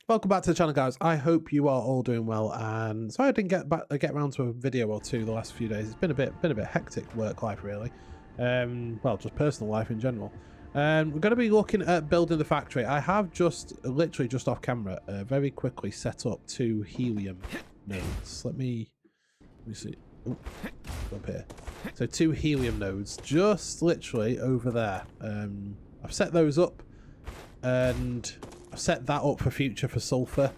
Welcome back to the channel, guys. I hope you are all doing well, and sorry I didn't get around to a video or two the last few days. It's been a bit hectic work life, really. Well, just personal life in general. We're going to be looking at building the factory. I have literally just off camera, very quickly set up 2 helium nodes. Let me see. Ooh, up here. So 2 helium nodes, just literally over there. I've set those up, and I've set that up for future for sulfur,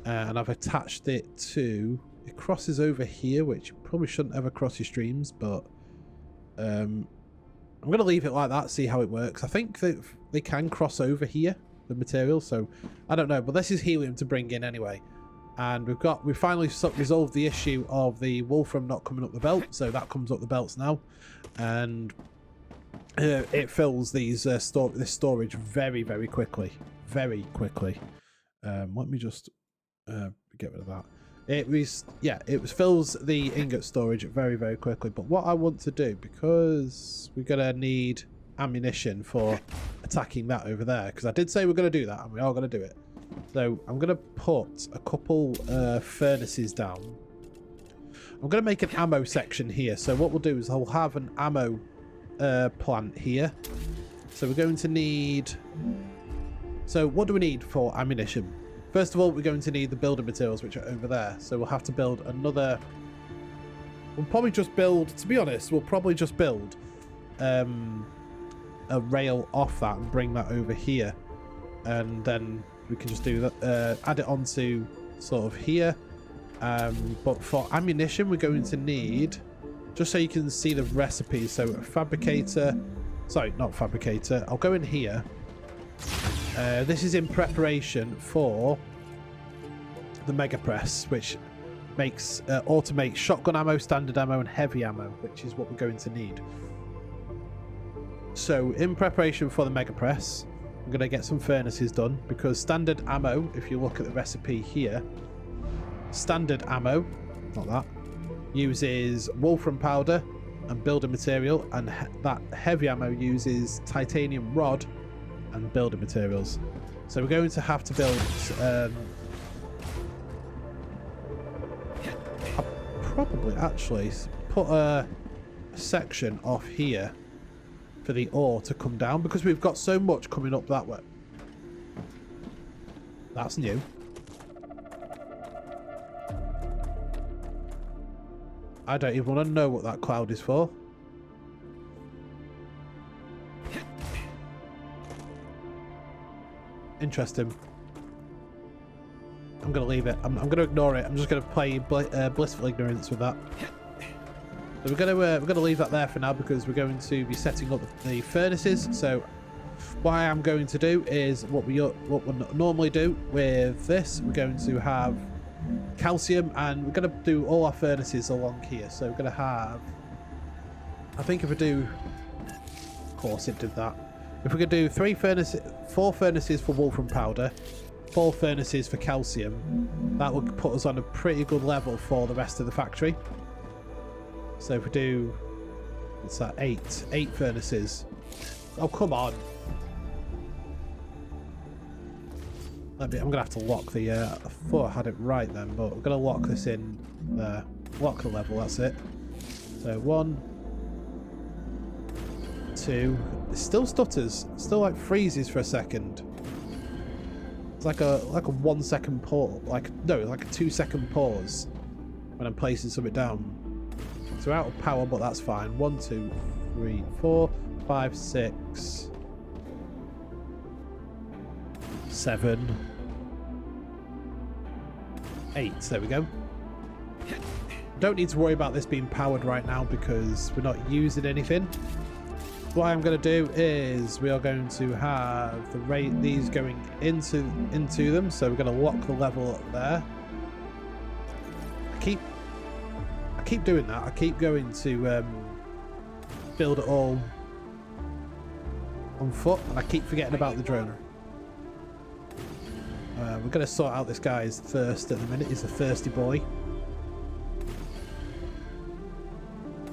and I've attached it to, it crosses over here, which probably shouldn't ever cross your streams, but I'm going to leave it like that, see how it works. I think that they can cross over here, the material, so I don't know, but this is helium to bring in anyway. And we've finally resolved the issue of the wolfram not coming up the belt, so that comes up the belts now, and it fills these this storage very quickly. Let me just get rid of that. It fills the ingot storage very quickly. But what I want to do, because we're gonna need ammunition for attacking that over there, because I did say we're gonna do that, and we are gonna do it. So I'm gonna put a couple furnaces down. I'm gonna make an ammo section here. So what we'll do is I'll have an ammo plant here. So we're going to need. So what do we need for ammunition? First of all, we're going to need the building materials, which are over there. So we'll have to build another. We'll probably just build. To be honest, we'll probably just build a rail off that and bring that over here, and then we can just do that. Add it onto sort of here. But for ammunition, we're going to need, just so you can see the recipes. So a fabricator. Sorry, not fabricator. I'll go in here. This is in preparation for the mega press, which makes automates shotgun ammo, standard ammo, and heavy ammo, which is what we're going to need. So in preparation for the mega press, I'm going to get some furnaces done, because standard ammo, if you look at the recipe here, standard ammo, not that, uses wolfram powder and building material, and that heavy ammo uses titanium rod and building materials. So we're going to have to build I'll probably actually put a section off here for the ore to come down, because we've got so much coming up that way. That's new. I don't even want to know what that cloud is for. Interesting. I'm going to leave it. I'm going to ignore it. I'm just going to play blissful ignorance with that. So we're going to leave that there for now, because we're going to be setting up the furnaces. So what I am going to do is what we normally do with this. We're going to have calcium, and we're going to do all our furnaces along here. So we're going to have, I think if we do, of course it did that. If we could do 4 furnaces for wolfram powder, 4 furnaces for calcium, that would put us on a pretty good level for the rest of the factory. So if we do, what's that, 8 furnaces. Oh, come on. I'm going to have to lock the, I thought I had it right then, but we're going to lock this in there. Lock the level, that's it. So 1, 2, it still stutters, still like freezes for a second. It's like a 1 second pause, like a 2 second pause when I'm placing something down. So we're out of power, but that's fine. 1, 2, 3, 4, 5, 6, 7, 8. There we go. Don't need to worry about this being powered right now, because we're not using anything. What I'm going to do is we are going to have these going into them. So we're going to lock the level up there. I keep doing that. I keep going to build it all on foot, and I keep forgetting about the drone. We're going to sort out this guy's thirst at the minute. He's a thirsty boy.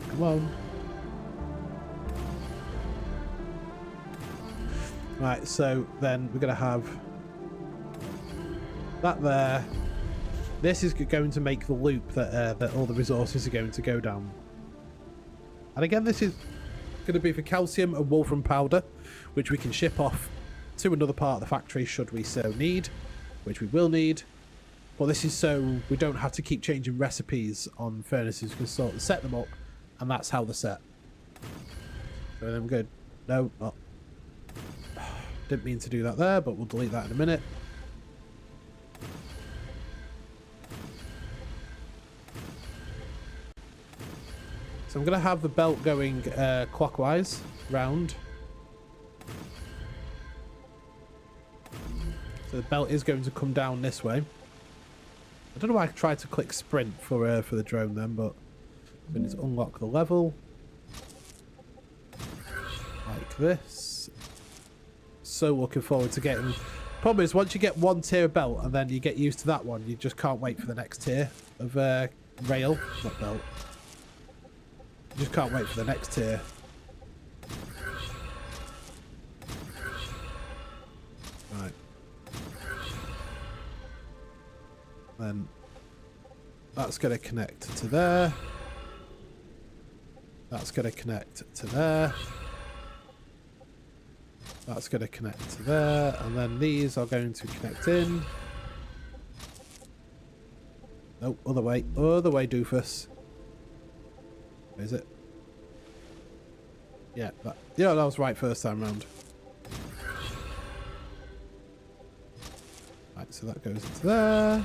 Come on. Right, so then we're going to have That there. This is going to make the loop that that all the resources are going to go down. And again, this is going to be for calcium and wolfram powder, which we can ship off to another part of the factory should we so need, which we will need. But this is so we don't have to keep changing recipes on furnaces. We can sort of set them up, and that's how they're set. So then we're good. No, not. Didn't mean to do that there, but we'll delete that in a minute. So I'm going to have the belt going clockwise round. So the belt is going to come down this way. I don't know why I tried to click sprint for the drone then, but we need to unlock the level. Like this. So looking forward to getting... Problem is, once you get one tier of belt and then you get used to that one, you just can't wait for the next tier of rail, not belt. You just can't wait for the next tier. Right. Then that's going to connect to there. That's going to connect to there. That's going to connect to there. And then these are going to connect in. No, other way. Other way, doofus. Where is it? Yeah, that was right first time round. Right, so that goes into there.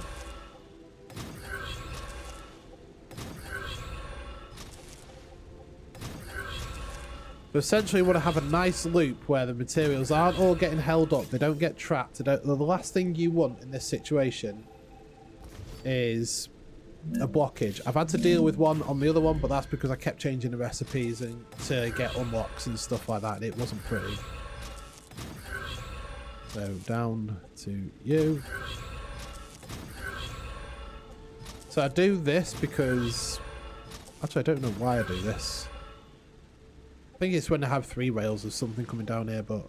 So essentially we want to have a nice loop where the materials aren't all getting held up. They don't get trapped. The last thing you want in this situation is a blockage. I've had to deal with one on the other one, but that's because I kept changing the recipes and to get unlocks and stuff like that, and it wasn't pretty. So down to you. So I do this because... Actually, I don't know why I do this. I think it's when I have 3 rails of something coming down here, but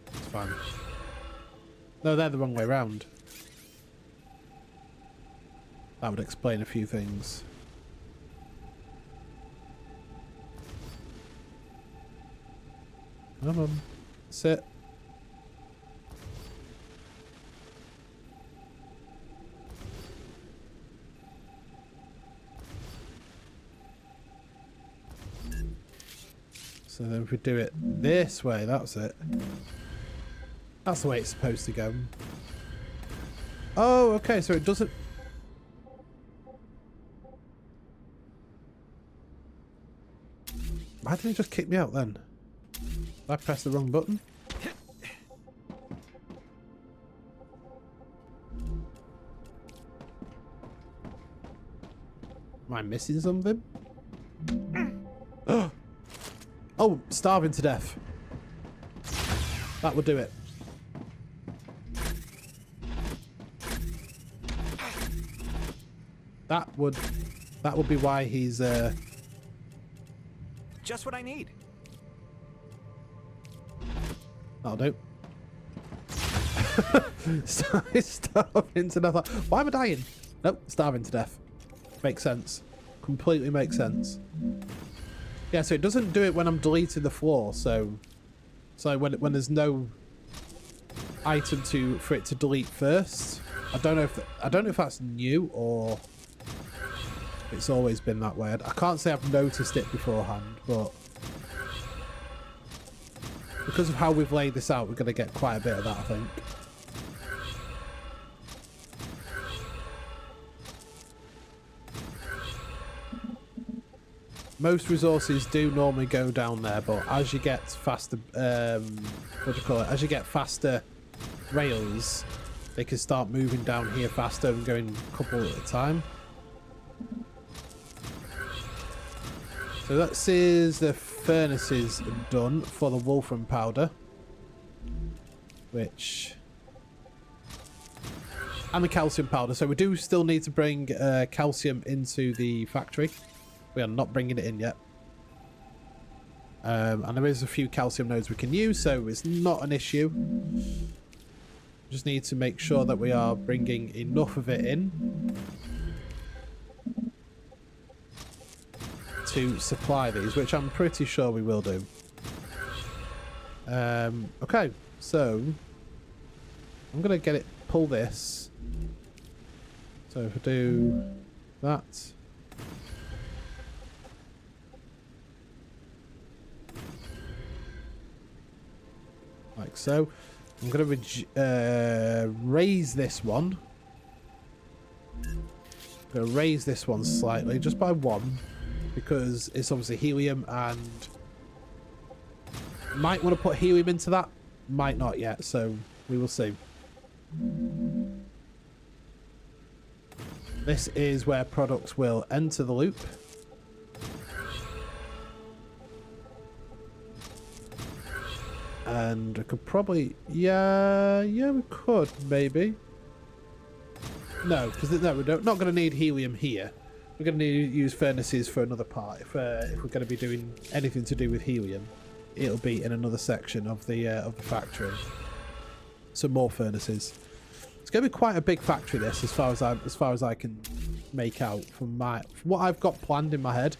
it's fine. No, they're the wrong way around. That would explain a few things. Come on. Sit. So then if we do it this way, that's it. That's the way it's supposed to go. Oh, okay, so it doesn't... Why didn't it just kick me out then? Did I press the wrong button? Am I missing something? Oh, starving to death. That would do it. That would be why he's just what I need. That'll do. Starving to death. Why am I dying? Nope, starving to death. Makes sense. Completely makes sense. Yeah, so it doesn't do it when I'm deleting the floor, so when there's no item for it to delete first. I don't know if that's new or it's always been that way. I can't say I've noticed it beforehand, but because of how we've laid this out, we're going to get quite a bit of that, I think. Most resources do normally go down there, but as you get faster, what do you call it? As you get faster rails, they can start moving down here faster and going a couple at a time. So that says the furnaces done for the wolfram powder, and the calcium powder. So we do still need to bring calcium into the factory. We are not bringing it in yet. And there is a few calcium nodes we can use, so it's not an issue. Just need to make sure that we are bringing enough of it in to supply these, which I'm pretty sure we will do. Okay, so I'm gonna get it, pull this. So if I do that, like so, I'm gonna raise this one. I'm gonna raise this one slightly, just by 1, because it's obviously helium, and might want to put helium into that, might not yet, so we will see. This is where products will enter the loop. And I could probably, yeah, we could maybe. No, because no, we're not going to need helium here. We're going to need to use furnaces for another part. If we're going to be doing anything to do with helium, it'll be in another section of the factory. So more furnaces. It's going to be quite a big factory, this, as far as I can make out from what I've got planned in my head.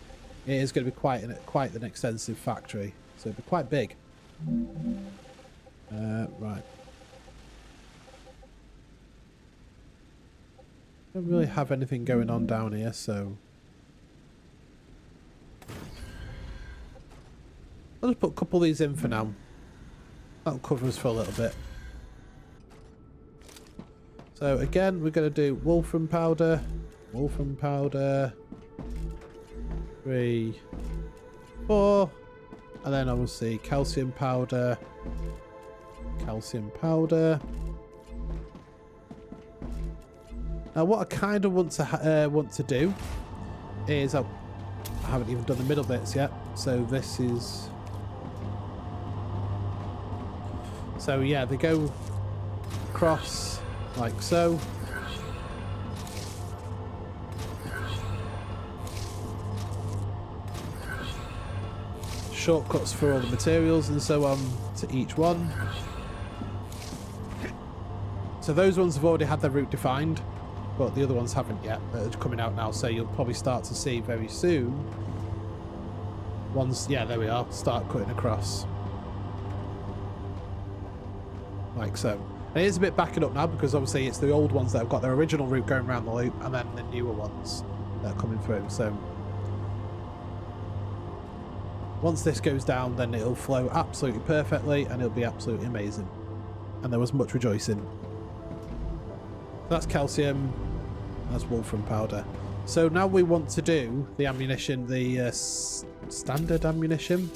It is going to be quite an extensive factory, so it'll be quite big. Right. Don't really have anything going on down here, so I'll just put a couple of these in for now. That'll cover us for a little bit. So again, we're going to do wolfram powder, 3, 4, and then obviously calcium powder. Now, what I kind of want to do is I haven't even done the middle bits yet. So this is, so yeah, they go across like so. Shortcuts for all the materials and so on to each one. So those ones have already had their route defined, but the other ones haven't yet. They're coming out now, so you'll probably start to see very soon. Ones, yeah, there we are. Start cutting across. Like so. And it is a bit backing up now because obviously it's the old ones that have got their original route going around the loop, and then the newer ones that are coming through. So once this goes down, then it'll flow absolutely perfectly and it'll be absolutely amazing. And there was much rejoicing. That's calcium, that's wolfram powder. So now we want to do the ammunition, the standard ammunition.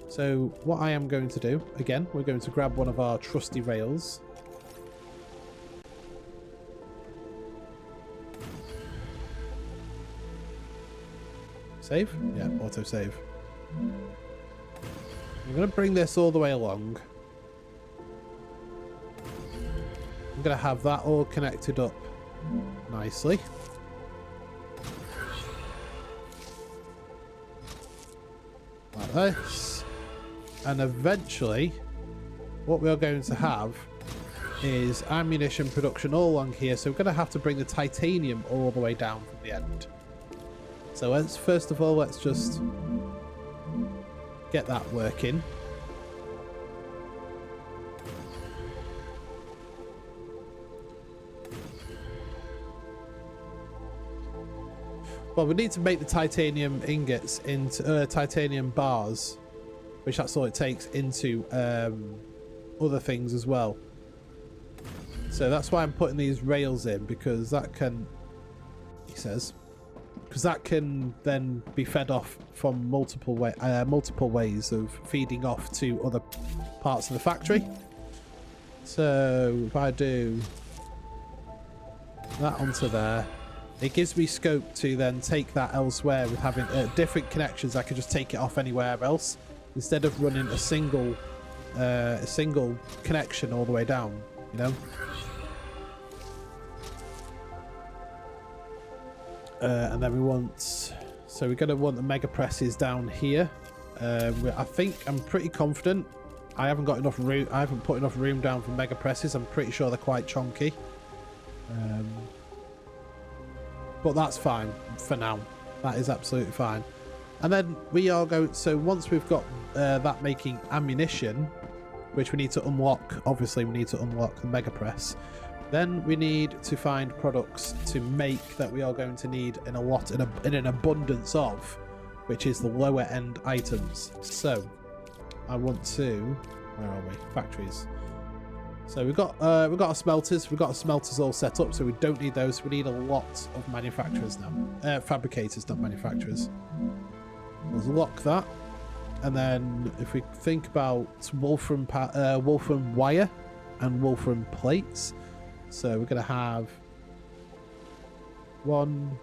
So what I am going to do, again, we're going to grab one of our trusty rails. Save? Yeah, auto save. I'm going to bring this all the way along. I'm going to have that all connected up nicely. Like this. And eventually, what we're going to have is ammunition production all along here. So we're going to have to bring the titanium all the way down from the end. So let's, first of all, let's just get that working. Well, we need to make the titanium ingots into titanium bars, which that's all it takes, into other things as well. So that's why I'm putting these rails in, because that can, he says, because that can then be fed off from multiple ways of feeding off to other parts of the factory. So if I do that onto there, it gives me scope to then take that elsewhere with having different connections. I could just take it off anywhere else instead of running a single connection all the way down, you know. And then we want, so we're going to want the mega presses down here. I'm pretty confident I haven't got enough room. I haven't put enough room down for mega presses. I'm pretty sure they're quite chunky. But that's fine for now. That is absolutely fine. And then we are going... So once we've got that making ammunition, which we need to unlock, obviously we need to unlock the mega press, then we need to find products to make that we are going to need in an abundance of, which is the lower end items. So I want to... Where are we? Factories. So we've got our smelters. We've got our smelters all set up, so we don't need those. We need a lot of manufacturers now. Fabricators, not manufacturers. Let's lock that. And then if we think about wolfram wire and wolfram plates, so we're going to have 1,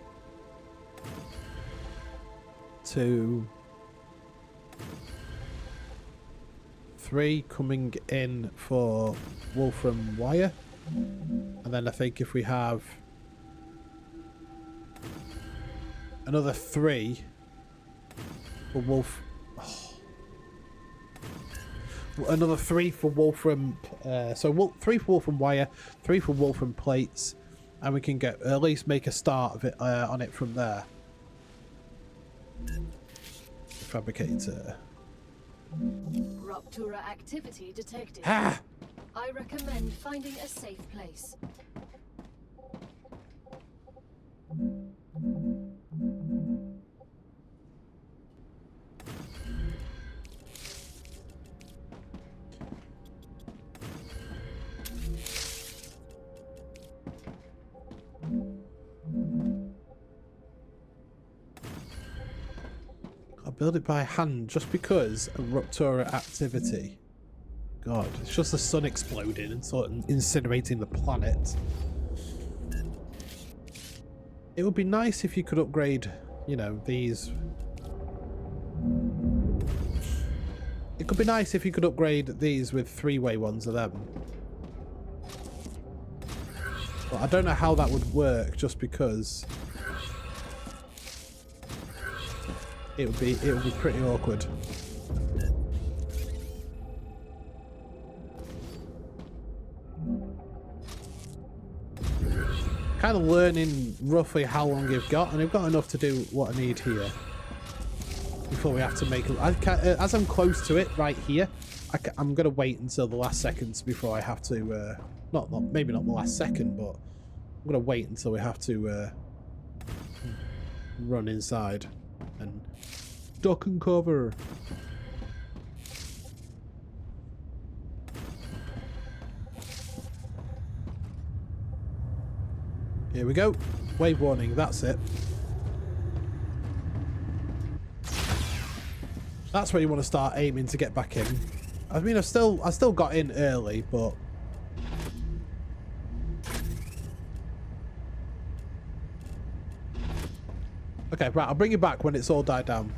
2, 3 coming in for wolfram wire, and then I think if we have another 3 for another 3 for wolfram, so 3 for wolfram wire, 3 for wolfram plates, and we can get at least make a start of it on it from there. Fabricator. Rupture activity detected. Ah! I recommend finding a safe place. I'll build it by hand just because of Rupture activity. God, it's just the sun exploding and sort of incinerating the planet. It would be nice if you could upgrade, you know, these. It could be nice if you could upgrade these with 3-way ones of them. But I don't know how that would work, just because it would be pretty awkward. Kind of learning roughly how long you've got, and I've got enough to do what I need here before we have to make as I'm close to it right here, I'm gonna wait until the last seconds before I have to maybe not the last second, but I'm gonna wait until we have to run inside and duck and cover. Here we go. Wave warning, that's it. That's where you want to start aiming to get back in. I mean, I still got in early, but okay, right, I'll bring you back when it's all died down.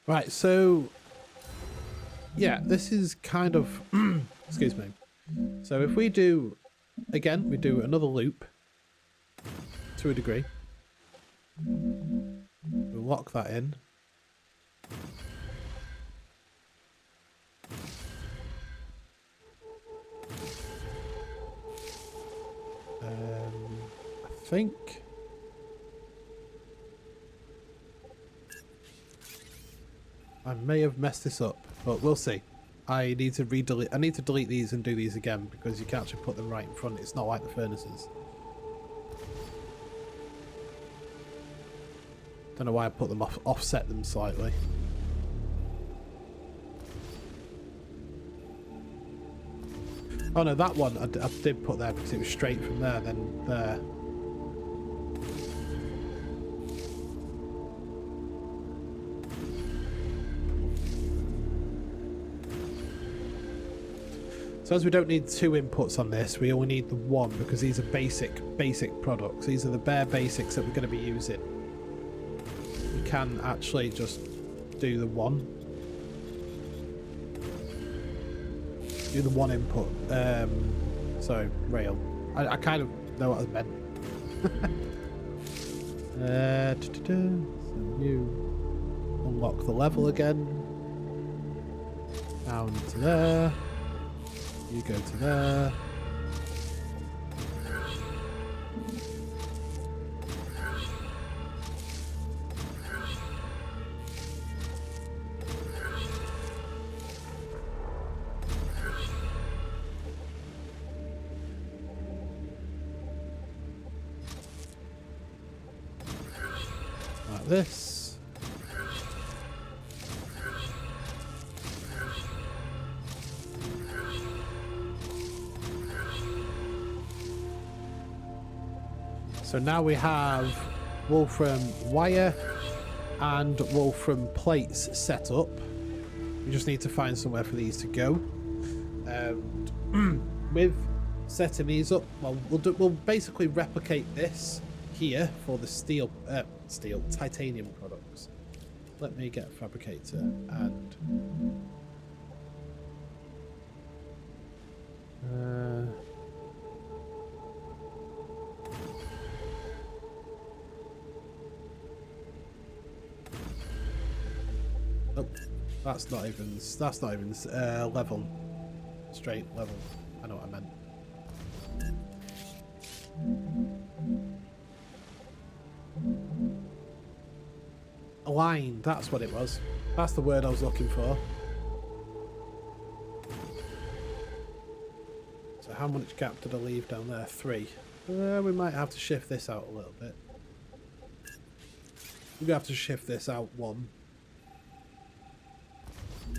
Right, so yeah, this is kind of excuse me. So if we do again, we do another loop to a degree. We'll lock that in. I think I may have messed this up, but we'll see. I need to delete these and do these again, because you can actually put them right in front. It's not like the furnaces. Don't know why I put them offset them slightly. Oh no, that one I did put there because it was straight from there, then there. So as we don't need 2 inputs on this, we only need the 1, because these are basic products. These are the bare basics that we're going to be using. We can actually just do the 1. Do the 1 input. Sorry, rail. I kind of know what I meant. So you unlock the level again. down to there. You go to there. Like this. So now we have wolfram wire and wolfram plates set up. We just need to find somewhere for these to go. With setting these up, well, we'll basically replicate this here for the titanium products. Let me get a fabricator and oh, that's not even level, straight level. I know what I meant. Aligned, that's what it was. That's the word I was looking for. So how much gap did I leave down there? 3. We might have to shift this out a little bit. We're gonna have to shift this out 1.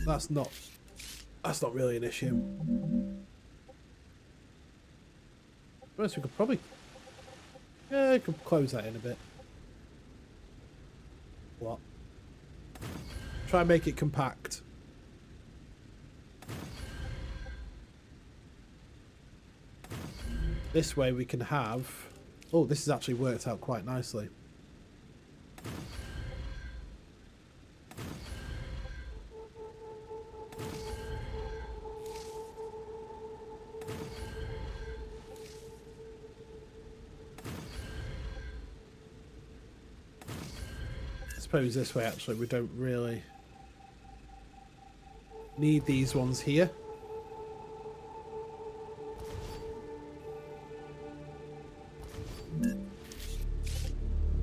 That's not really an issue. First, we could probably we could close that in a bit. What? Try and make it compact. This way we can have... Oh, this has actually worked out quite nicely. I suppose this way actually we don't really need these ones here.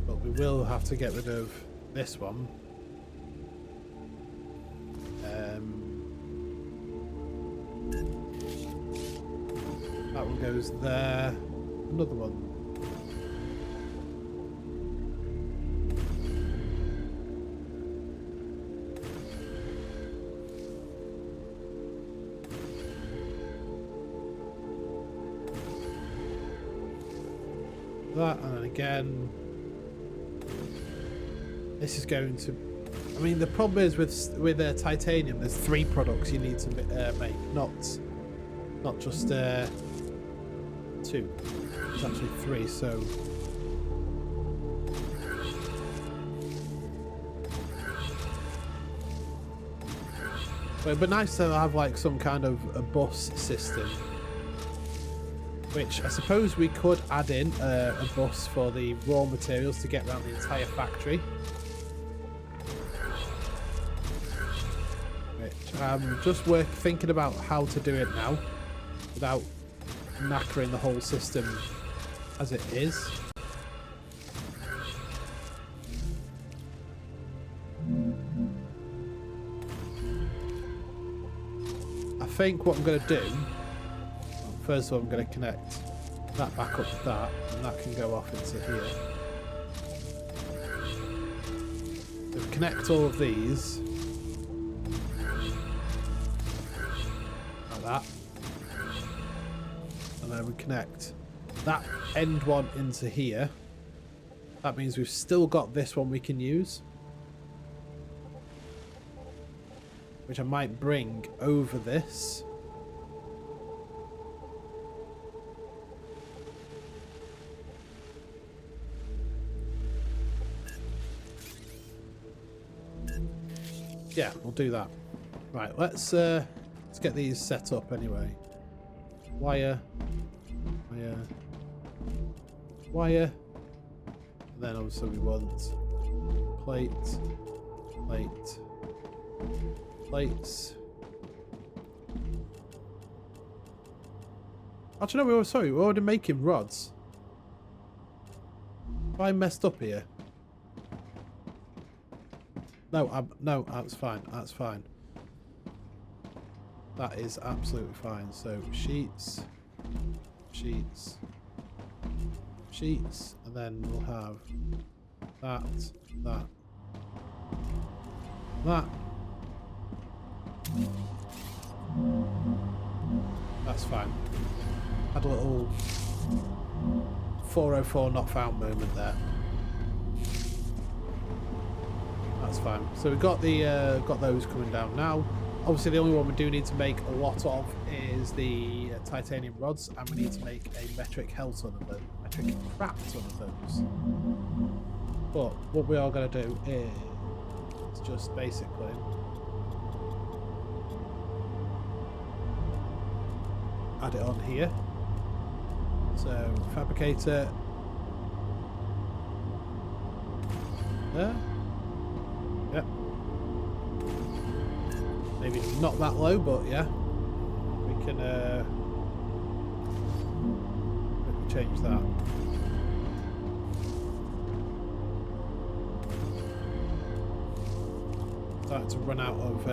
But we will have to get rid of this one. That one goes there. Another one. That, and then again, this is going to... I mean, the problem is with titanium, there's 3 products you need to make, not just 2. It's actually 3, so... But it'd be nice to have like some kind of a bus system. Which I suppose we could add in a bus for the raw materials to get around the entire factory. Which I'm just thinking about how to do it now without knackering the whole system as it is. I think what I'm going to do... First of all, I'm going to connect that back up with that, and that can go off into here. So we connect all of these like that, and then we connect that end one into here. That means we've still got this one we can use, which I might bring over this. Yeah, we'll do that. Right, let's get these set up anyway. Wire, wire, wire. And then also we want plate, plate, plates, Actually, no, we're already making rods. Have I messed up here? No, no, that's fine. That's fine. That is absolutely fine. So sheets, sheets, sheets, and then we'll have that, that, that. That's fine. Had a little 404 not found moment there. That's fine. So we've got the got those coming down now. Obviously, the only one we do need to make a lot of is the titanium rods, and we need to make a metric hell ton of them, metric crap ton of those. But what we are going to do is just basically add it on here. So fabricator there. Yep. Maybe not that low, but yeah, we can change that. Starting to run out of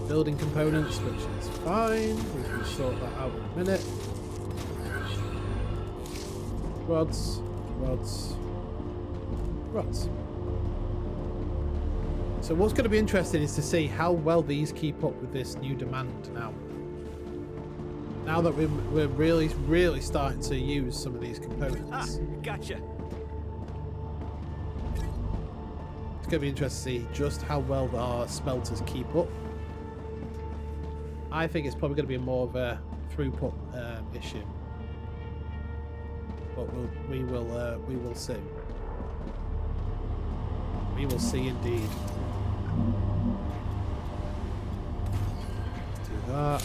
building components, which is fine. We can sort that out in a minute. Rods, rods, rods. So what's going to be interesting is to see how well these keep up with this new demand now. Now that we're really starting to use some of these components. Ah, gotcha. It's going to be interesting to see just how well our smelters keep up. I think it's probably going to be more of a throughput issue. But we will see. We will see indeed. Let's do that.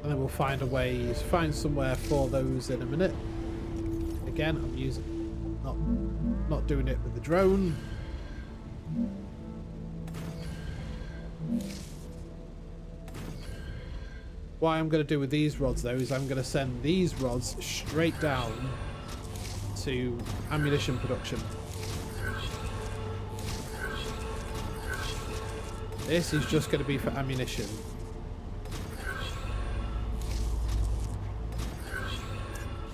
And then we'll find a way, find somewhere for those in a minute. Again, I'm using, not doing it with the drone. What I'm going to do with these rods though is I'm going to send these rods straight down to ammunition production. This is just going to be for ammunition.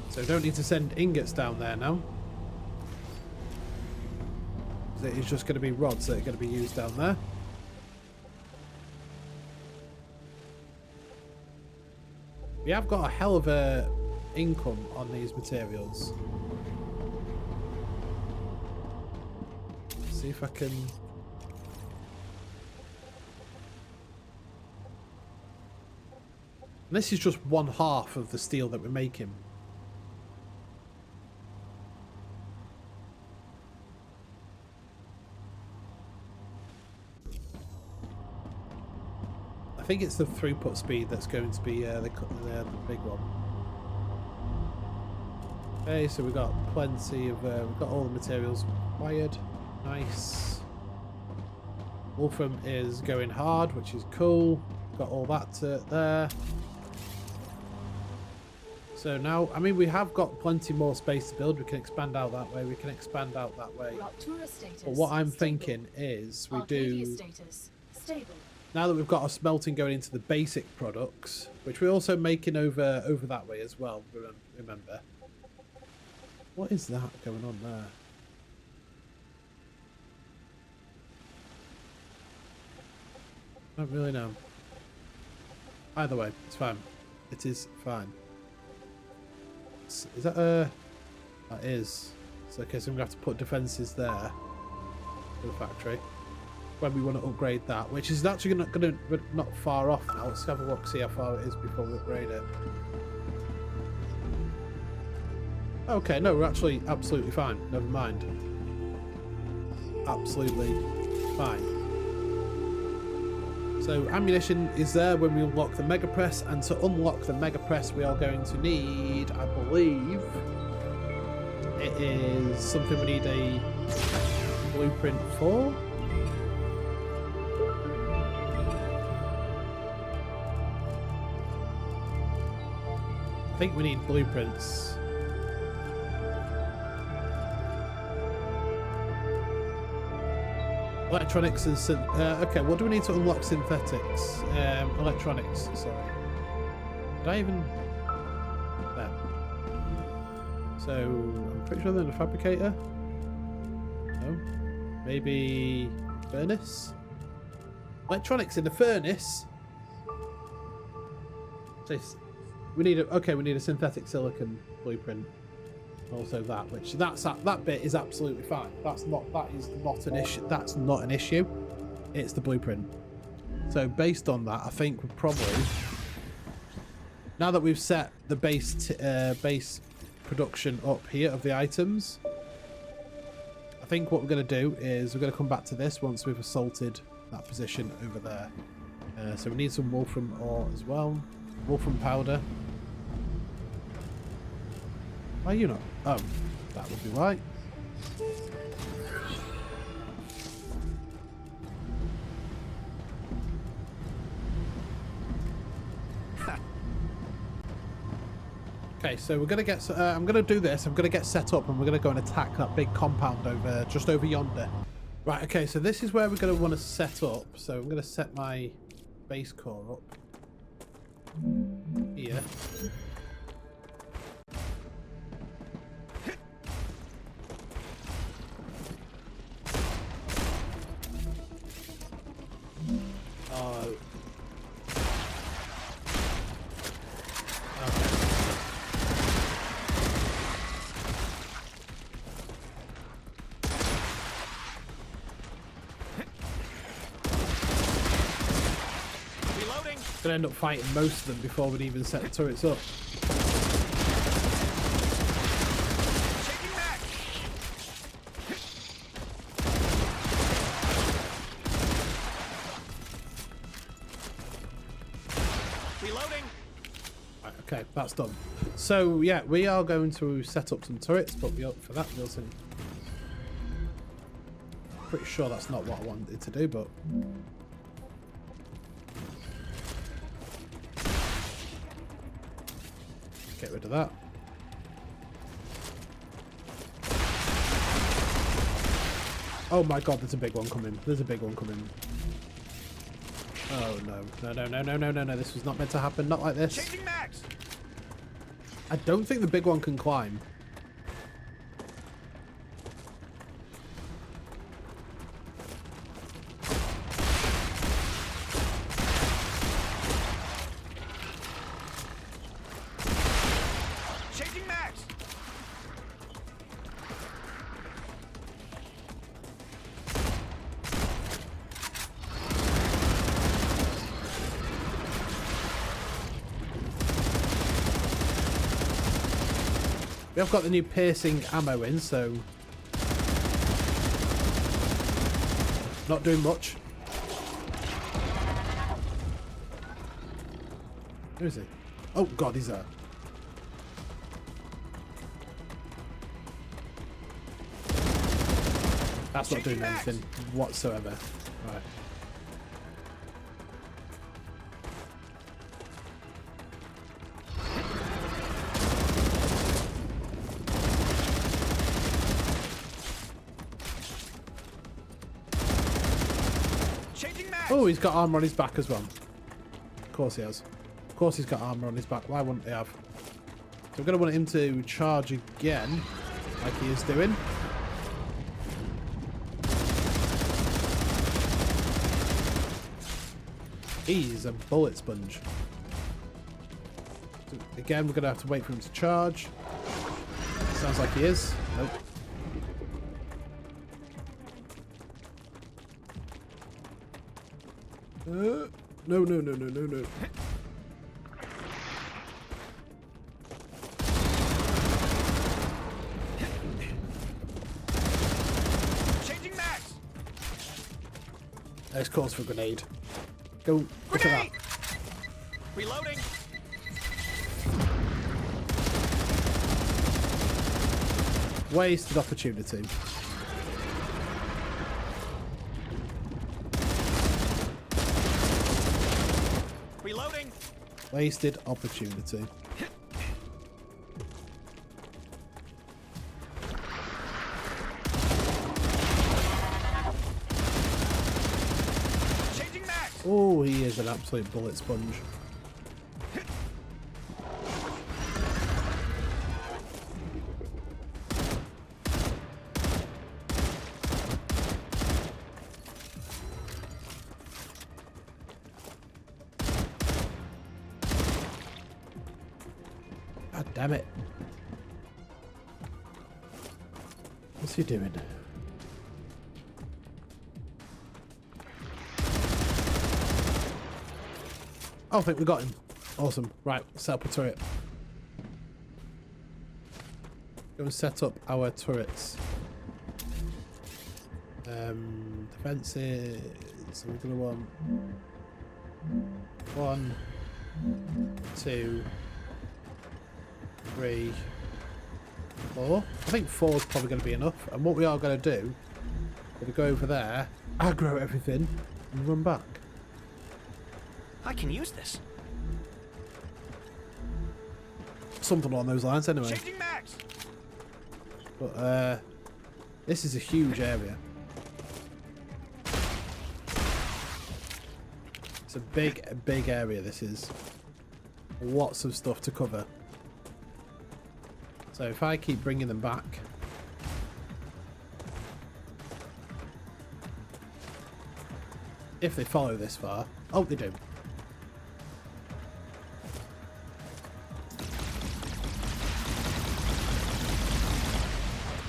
So don't need to send ingots down there now. It is just going to be rods that are going to be used down there. We have got a hell of a income on these materials. Let's see if I can... And this is just 1/2 of the steel that we're making. I think it's the throughput speed that's going to be the big one. Okay, so we've got plenty of, we've got all the materials required. Nice. Wolfram is going hard, which is cool. Got all that there. So now, I mean, we have got plenty more space to build. We can expand out that way. We can expand out that way. But what I'm thinking is we do... Now that we've got our smelting going into the basic products, which we're also making over that way as well, remember. What is that going on there? I don't really know. Either way, it's fine. It is fine. Is that a... That is. So, okay, so I'm going to have to put defences there for the factory when we want to upgrade that, which is actually not far off now. Let's have a look, see how far it is before we upgrade it. Okay, no, we're actually absolutely fine. Never mind. Absolutely fine. So ammunition is there when we unlock the Mega Press, and to unlock the Mega Press we are going to need, I believe, it is something we need a blueprint for. I think we need blueprints. Electronics and okay, what do we need to unlock synthetics? Electronics, sorry. Did I even... There. So, I'm pretty sure they're in a fabricator. No? Maybe... furnace? Electronics in the furnace? So, we need a... Okay, we need a synthetic silicon blueprint. Also that, which that bit is absolutely fine. That is not an issue. That's not an issue. It's the blueprint. So based on that, I think we're probably, now that we've set the base production up here of the items, I think what we're going to do is we're going to come back to this once we've assaulted that position over there. So we need some wolfram ore as well. Wolfram powder. Why are you not? Oh, that would be why. Okay, so we're gonna get. I'm gonna do this. I'm gonna get set up, and we're gonna go and attack that big compound over just over yonder. Right. Okay. So this is where we're gonna want to set up. So I'm gonna set my base core up here. Gonna end up fighting most of them before we'd even set the turrets up. Reloading. Right, okay, that's done. So yeah, we are going to set up some turrets, but for that, Wilson. Pretty sure that's not what I wanted to do, but. Get rid of that. Oh my god, there's a big one coming. There's a big one coming. Oh no. No. This was not meant to happen. Not like this. Changing max. I don't think the big one can climb. We have got the new piercing ammo in, so not doing much. Who is he? Oh god, he's there. That's not doing anything whatsoever. Right. Oh, he's got armor on his back as well. Of course he has. Of course he's got armor on his back. Why wouldn't he have? So we're going to want him to charge again, like he is doing. He's a bullet sponge. So again, we're going to have to wait for him to charge. Sounds like he is. Nope. No. Changing max. This calls for a grenade. Go. Look at that. Grenade! Reloading. Wasted opportunity. Reloading. Wasted opportunity. Changing max. Oh, he is an absolute bullet sponge. God damn it. What's he doing? Oh, I think we got him. Awesome. Right, set up a turret. Go and set up our turrets. Defenses. So we're gonna want 1, 2, 3, 4. I think 4 is probably going to be enough. And what we are going to do, we're going to go over there, aggro everything, and run back. I can use this. Something along those lines, anyway. Changing max. But this is a huge area. It's a big area. This is lots of stuff to cover. So if I keep bringing them back, if they follow this far, oh, they do.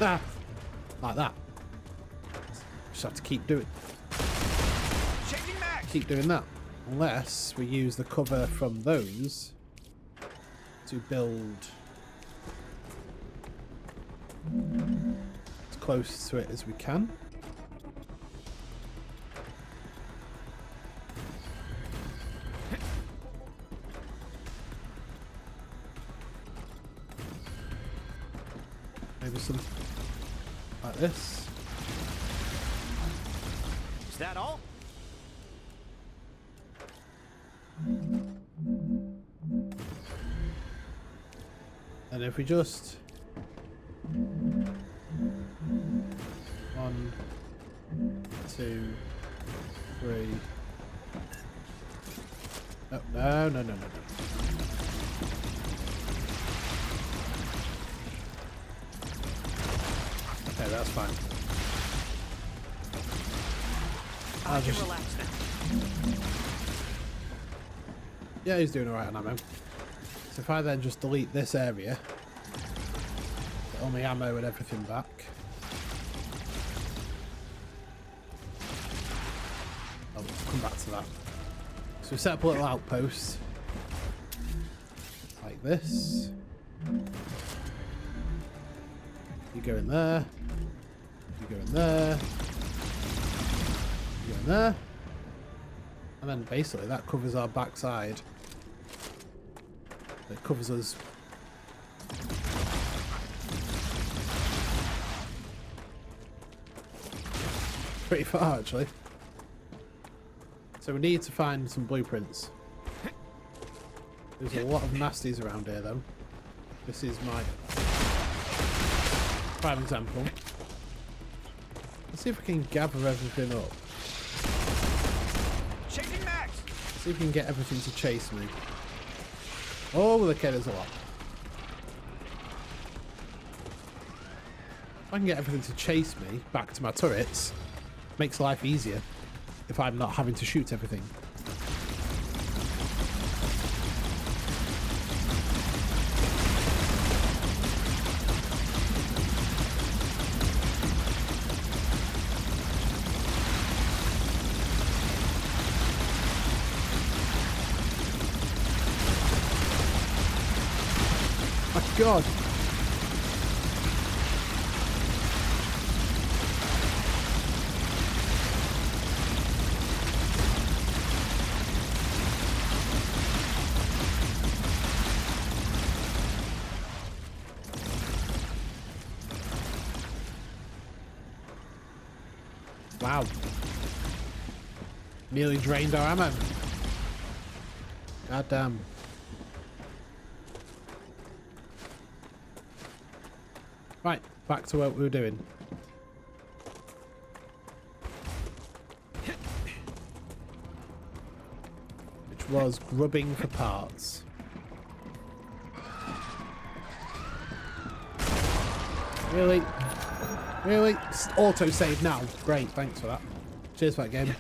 Ah, like that. Just have to keep doing that, unless we use the cover from those to build as close to it as we can. Maybe something like this. Is that all? And if we just 1, 2, 3. No. Okay, that's fine. I can relax now. Yeah, he's doing alright on ammo. So if I then just delete this area, get all my ammo and everything back. I'll come back to that. So we set up a little outpost. Like this. You go in there. You go in there. You go in there. And then basically that covers our backside. It covers us. Pretty far actually. So we need to find some blueprints. There's a lot of nasties around here though. This is my prime example. Let's see if we can gather everything up. Changing max. See if we can get everything to chase me. Oh, okay, there's a lot. If I can get everything to chase me back to my turrets, makes life easier if I'm not having to shoot everything. My God. Wow. Nearly drained our ammo. God damn. Right, back to what we were doing. Which was grubbing for parts. Really? Really? Auto-save now. Great, thanks for that. Cheers for that game.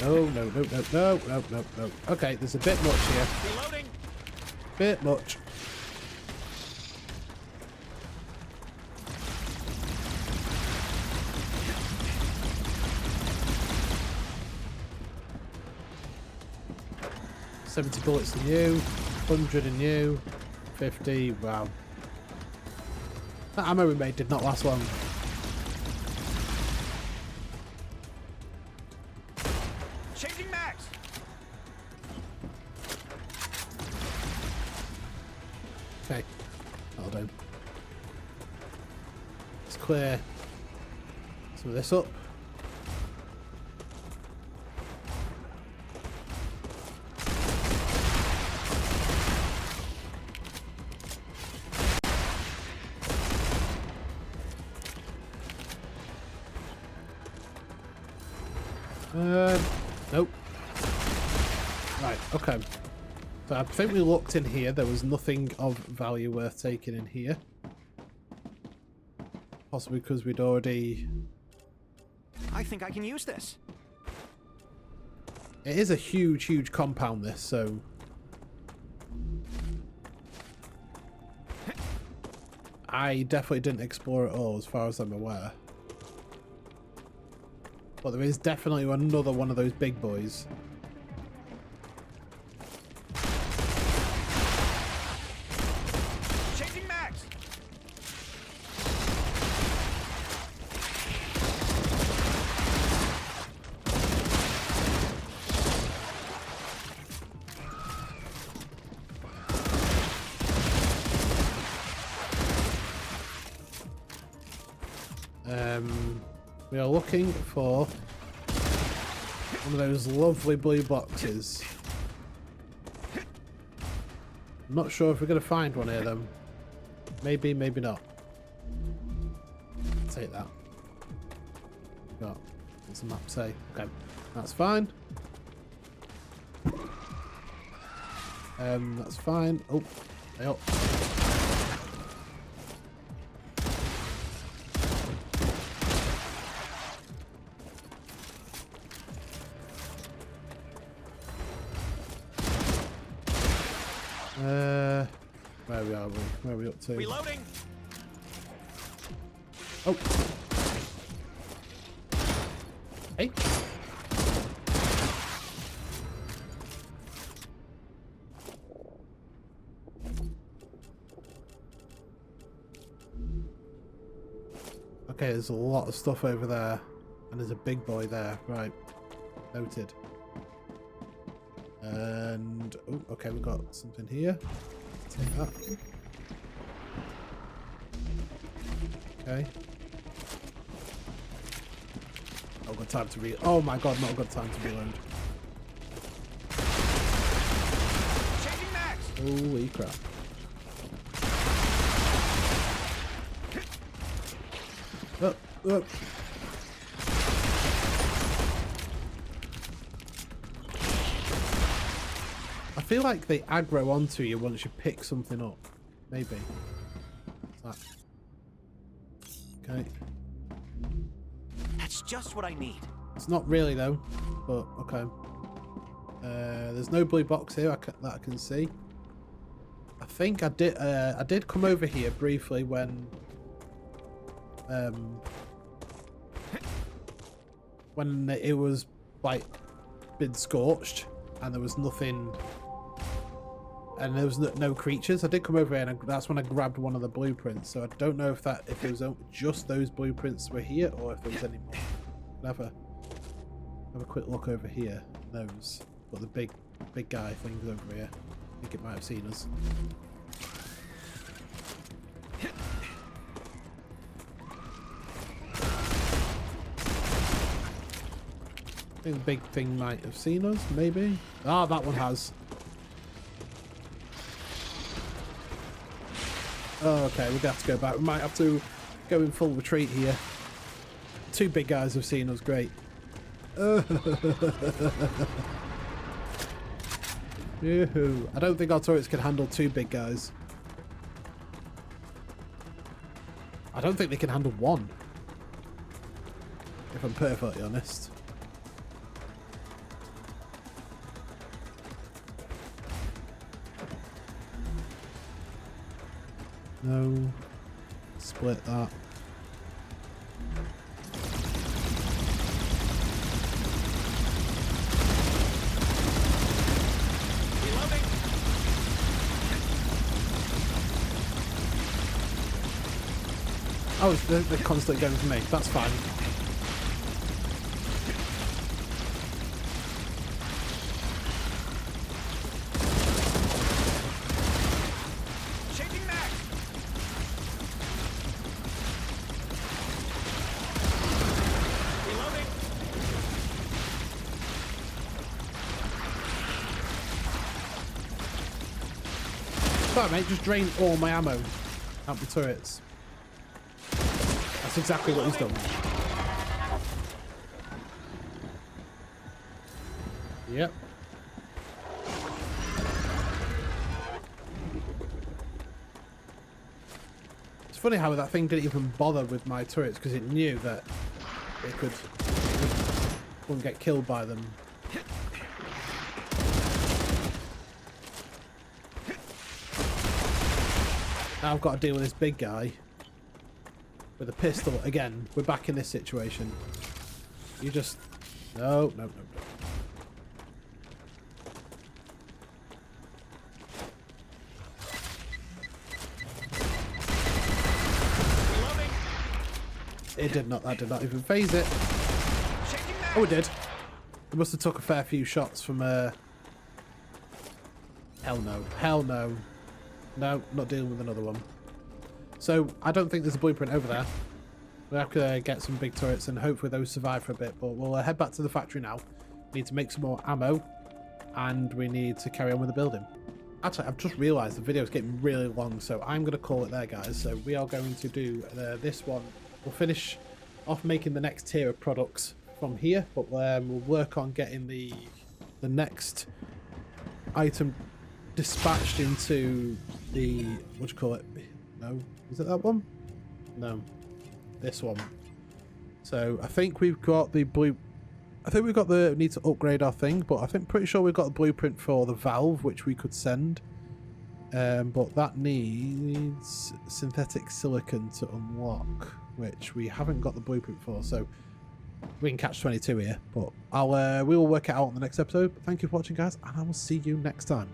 No. Okay, there's a bit much here. Reloading. Bit much. $70 bullets in you, 100 in you, 50. Wow. That ammo we made did not last long. Changing mags. Okay, that'll do. Let's clear some of this up. Nope. Right, okay. So I think we looked in here. There was nothing of value worth taking in here. Possibly because we'd already... I think I can use this. It is a huge, huge compound, this, so... I definitely didn't explore it all, as far as I'm aware. But there is definitely another one of those big boys. Changing mags. We are looking for one of those lovely blue boxes. I'm not sure if we're going to find one here, though. Maybe, maybe not. Take that. Got. What's the map say? Okay, that's fine. That's fine. Oh, stay up. Where are we? Where are we up to? Reloading. Oh. Hey. Okay, there's a lot of stuff over there. And there's a big boy there. Right. Noted. And... oh, okay, we've got something here. Take that. Okay. Not got time to reload. Oh my god, not got time to reload. Changing mags. Holy crap. Oh, oh. I feel like they aggro onto you once you pick something up. Maybe. What's that? Okay. That's just what I need. It's not really though, but okay. There's no blue box here that I can see. I think I did come over here briefly when it was like been scorched and there was nothing. And there was no creatures. I did come over here, and that's when I grabbed one of the blueprints. So I don't know if it was just those blueprints were here, or if there was any more. Have a quick look over here. Those, but the big guy things over here. I think it might have seen us. I think the big thing might have seen us, maybe. Ah, that one has. Oh, okay, we're gonna have to go back. We might have to go in full retreat here. Two big guys have seen us, great. Yoo-hoo. I don't think our turrets can handle two big guys. I don't think they can handle one, if I'm perfectly honest. No. Split that. Reloading. Oh, they're constantly going for me. That's fine. Changing max. Reloading. Sorry, mate. Just drain all my ammo out the turrets. That's exactly what he's done. Yep. It's funny how that thing didn't even bother with my turrets because it knew that it wouldn't get killed by them. Now I've got to deal with this big guy with a pistol again. We're back in this situation. You just no. Reloading. It did not. That did not even phase it. Changing max. Oh, it did. It must have took a fair few shots from. Hell no. Hell no. No, not dealing with another one. So I don't think there's a blueprint over there. We have to get some big turrets and hopefully those survive for a bit. But we'll head back to the factory now. Need to make some more ammo, and we need to carry on with the building. Actually, I've just realised the video is getting really long, so I'm going to call it there, guys. So we are going to do this one. We'll finish off making the next tier of products from here, but we'll work on getting the next item dispatched into the, what do you call it? No, is it that one? No, this one. So I think we've got the blue. I think we've got the need to upgrade our thing, but I think pretty sure we've got the blueprint for the valve, which we could send. But that needs synthetic silicon to unlock, which we haven't got the blueprint for. So we can catch 22 here, but we will work it out on the next episode. But thank you for watching, guys, and I will see you next time.